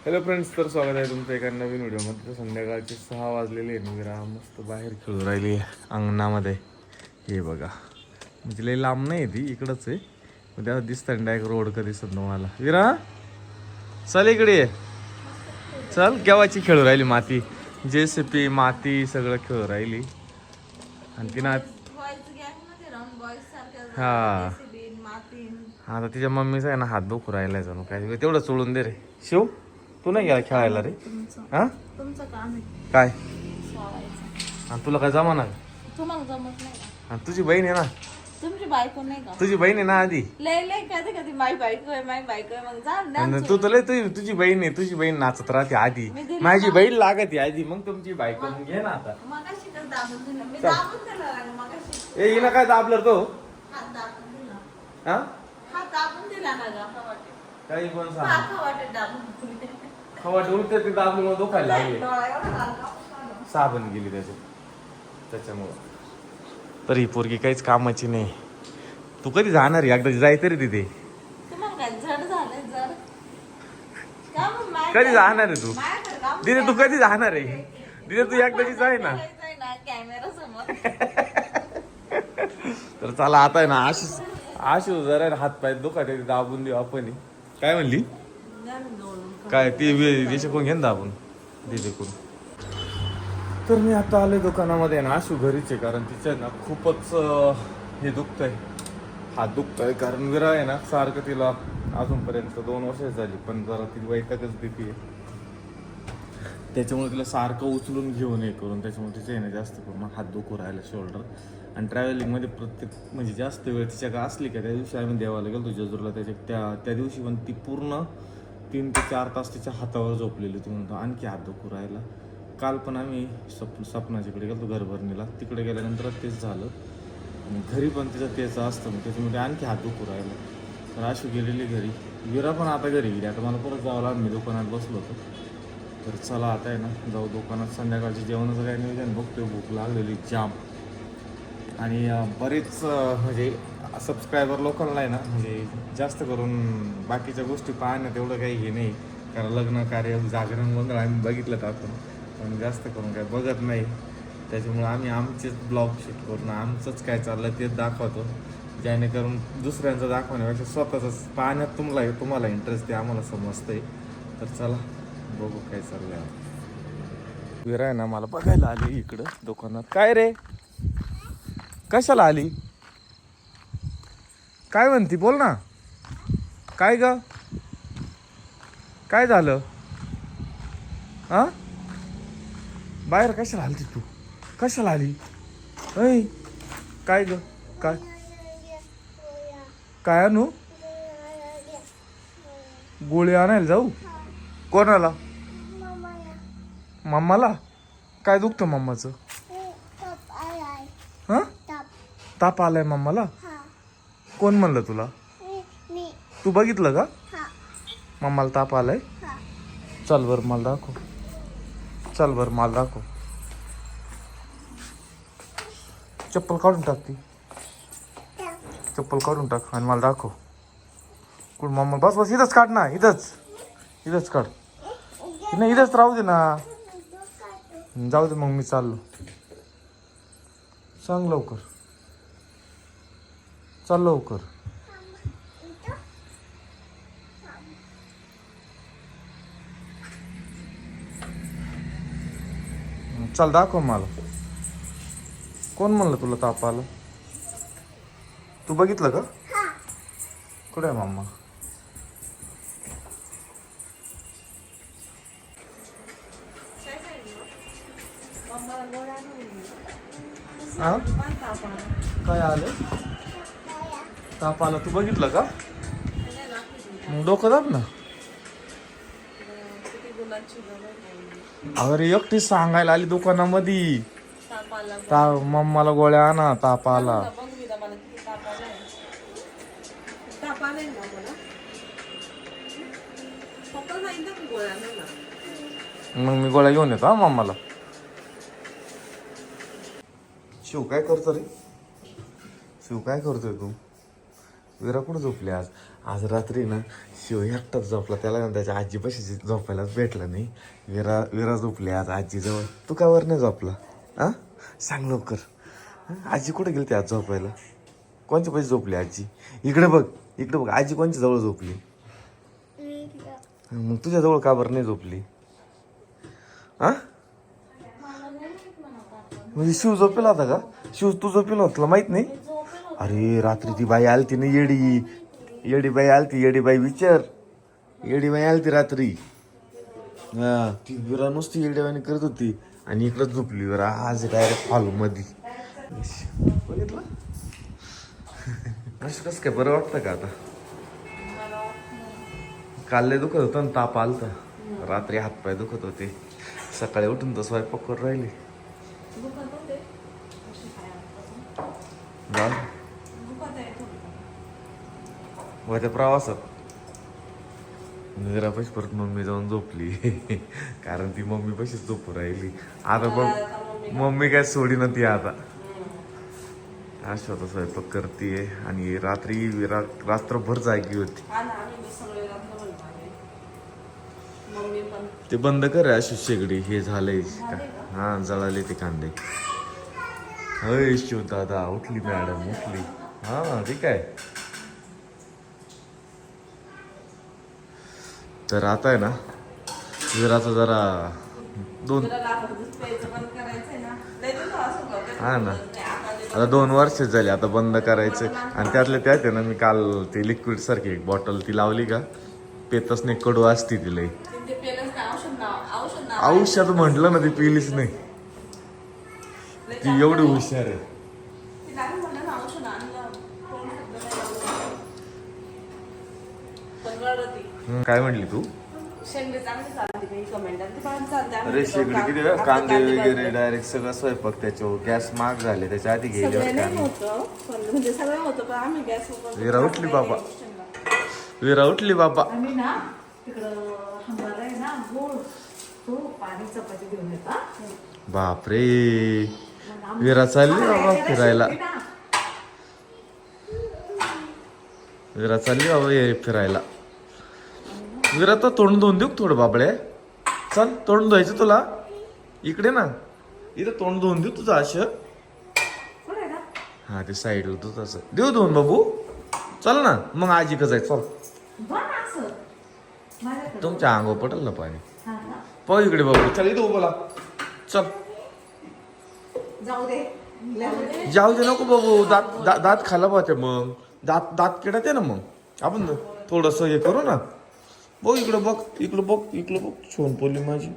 Hello friends, तर स्वागत आहे तुमचं एका नवीन व्हिडिओमध्ये. संध्याकाळचे 6 वाजलेले आहे. मीरा मस्त बाहेर खेळू राहिली अंगणामध्ये. हे बघा, म्हणजे लई लांब नाही ती, इकडंच आहे. त्याला दिसतं डायरेक्ट रोड कधी दिसत तुम्हाला. विरा चल इकडे ये. चल, केव्हाची खेळू राहिली माती, JCB माती सगळं खेळू राहिली. आणि तिनं हा आता तिच्या मम्मीचा आहे ना हात दुखू राहिलाय जणू काय. तेवढं सोडून दे रे शिव, तू नाही गेला खेळायला रे. हा तुमचं काम आहे काय? सोडायचं. आणि तुला काय जमाना? तुम्हाला जमत नाही का? आणि तुझी बहीण आहे ना. तुमची बायको नाही का? तुझी बहीण आहे ना आधी. लय लय कधी कधी माई बायको आहे मग जा ना. आणि तू तर लय तुझी बहीण आहे. तुझी बहीण नाचत राहते आधी. माझी बहीण लागते आधी, मग तुमची बायको. मग घे ना आता. मगाशी तर दाबून दिलं मी, दाबून दिलं आणि मगाशी ए हिला काय दाबलं तो? हात दाबून दिला. हा हात दाबून दिला ना ग. काही पण सांग. हात वाटेत दाबून दिले. खवा उलटे ते दाबल्यामुळे दुखायला लागले. डोळा एवढा लागला. साबण गेली त्याच्यामुळं. तर ही पोरगी काहीच कामाची नाही. तू कधी जाणार आहे? एकदा जाय तरी तिथे. तुम्हाला काय जड झालंय जड? का मग कधी जाणार आहे तू? माझ्याकडे काम तिथे तू कधी जाणार आहे? तिथे तू एकदाची जाय ना. कॅमेरा समोर. तर चला आता आहे ना, आशू जरा हातपाय दुखाते दाबून देऊ आपण. काय म्हणली? काय ती दिशे कोण घेऊन दाबून दिदी कोण. तर मी आता आलोय दुकानामध्ये ना. आशू घरीच आहे, कारण तिच्या ना खूपच हे दुखतंय, हात दुखतोय. कारण विरा आहे ना सारखं तिला अजूनपर्यंत 2 वर्ष झाली, पण जरा ती वैतागच देते. त्याच्यामुळे तिला सारखं उचलून घेऊन हे करून, त्याच्यामुळे तिचं आहे ना जास्त करून हात दुखू राहिला, शोल्डर. आणि ट्रॅव्हलिंगमध्ये प्रत्येक म्हणजे जास्त वेळ तिच्या का असली का, त्या दिवशी आम्ही देवाला गेलो जेजूरला. त्या दिवशी पण ती पूर्ण 3 ते 4 तास तिच्या हातावर झोपलेली होती. म्हणतो आणखी हात दुखू राहिला. काल पण आम्ही सपनाच्याकडे गेलो घरभरणीला. तिकडे गेल्यानंतर तेच झालं. आणि घरी पण तिचं तेच असतं, मग त्याच्यामध्ये आणखी हात दुखू राहिला. तर आशू गेलेली घरी. विरा पण आता घरी गेली. आता मला परत जावं लागलं, मी दुकानात बसलो होतो. तर चला आता आहे ना जाऊ दुकानात. संध्याकाळच्या जेवणाचं काय नियोजन बघतोय. भूक लागलेली जाम. आणि बरेच म्हणजे सबस्क्रायबर लोकांना आहे ना, म्हणजे जास्त करून बाकीच्या गोष्टी पाहण्यात एवढं काही हे नाही. कारण लग्न कार्य, जागरण, गोंधळ आम्ही बघितलं आपण, पण जास्त करून काय बघत नाही. त्याच्यामुळे आम्ही आमचेच ब्लॉग शूट करून आमचंच काय चाललं तेच दाखवतो, जेणेकरून दुसऱ्यांचं दाखवण्यापेक्षा स्वतःच पाहण्यात तुम्हाला इंटरेस्ट आहे, आम्हाला समजतंय. तर चला बघू काय चाललंय. विरा आहे ना मला बघायला आली इकडं दुकानात. काय रे, कशाला आली? काय म्हणती बोल ना. काय ग, काय झालं? हा, बाहेर कशाला आली तू? कशाला आली? ऐ काय ग, काय काय आणू? गोळी आणायला जाऊ? कोणाला? मम्माला? काय दुखतं मम्माचं? हा, ताप आलाय मम्माला? कोण म्हणलं तुला? तू बघितलं का मम्माला ताप आलाय? चल बर मला दाखव. चल बर मला दाखव. चप्पल काढून टाक ती. चप्पल काढून टाक आणि मला दाखव. कुठं मम्मा? बस बस इथंच काढ ना. इथंच काढ. नाही इथंच राहू दे ना. जाऊ दे मग मी चाललो. सांग लवकर. चल लवकर. चल दाखव मला. कोण म्हणलं तुला ताप आला? तू बघितलं का? कुठे आहे मम्मा? हा, काय आलं? ताप आला. तू बघितलं का? मग डोकं दाब ना. अरे एकटी सांगायला आली दुकानामध्ये. मम्माला गोळ्या आणा, ताप आला. मग मी गोळ्या घेऊन येतो हा मम्माला. शिव काय करतो रे? शिव काय करतोय तू? विरा कुठं झोपली आज? आज रात्री ना शिव एकटाच झोपला, त्याला ना त्याच्या आजीपाशी झोपायलाच भेटलं नाही. विरा झोपली आज आजीजवळ. तू का वर नाही झोपला? हा सांग लवकर. आजी कुठे गेली आज झोपायला? कोणच्या पैसे झोपली आजी? इकडे बघ, इकडे बघ, आजी कोणच्या जवळ झोपली? मग तुझ्या जवळ का बरं नाही झोपली? हा म्हणजे शिव झोपेला होता का? शिव तू झोपेला होता, तुला माहित नाही? अरे रात्री ती बाई आलती ना, येडी बाई आलती, येडी बाई विचार, येडी बाई आलती रात्री. हा ती विरा नुसती येड्यावानी करत होती आणि इकडंच झोपली विरा. आज डायरेक्ट हॉल मध्ये बघितलं. कसं काय बरं वाटतं का आता? काल लय दुखत होतं ना, ताप आलता, रात्री हातपाय दुखत होते, सकाळी उठून तर स्वयंपाक करून राहिली. त्या प्रवासात निरापाशी परत मम्मी जाऊन झोपली. कारण ती मम्मी पाशीच झोपू राहिली. आता बघ मम्मी काय सोडी नव्हती आता. अशा होता स्वयंपाक करते आणि रात्री रात्रभर जागी होती. ते बंद कर अशी शेगडी, हे झालंय का? हा जळाले ते कांदे. अय शिव दादा उठली, मॅडम उठली. हा ठीक आहे. तर आता आहे ना विराचा जरा हा ना आता 2 वर्ष झाली, आता बंद करायचं. आणि त्यातल्या त्यात आहे ना, मी काल ते लिक्विड सारखी एक बॉटल ती लावली का, पेतच नाही, कडू असती तिला. औषध म्हटलं ना ती पिलीच नाही. ती एवढी हुशार आहे. काय म्हटली तू? अरे शेगडी किती वेळ, कांदे वगैरे डायरेक्ट सगळं स्वयंपाक त्याच्यावर. गॅस महाग झाले त्याच्या आधी गेले. विरा उठली बाबा, विरा उठली बाबा. बापरे विरा चालली बाबा फिरायला. विरा चालली बाबा फिरायला. विरा तर तोंड धुवून देऊ थोडं बाबळे. चल तोंड धुवायचं तुला, इकडे ना, इथं तोंड धुवून देऊ तुझं असं. हा ते साईडला तू तसं देऊ धुवून बाबू. चल ना मग आजी का जाय. चल तुमच्या अंगावर पटेल ना पाणी. पाहू इकडे बाबू, चल इथं बोला. चल जाऊ दे नको बाबू, दात खायला पाहते मग. दात किडा ते ना, मग आपण थोडस हे करू ना. बघ इकडे बघ, इकडे बघ, इकडे बघ, छोन पोली माझी.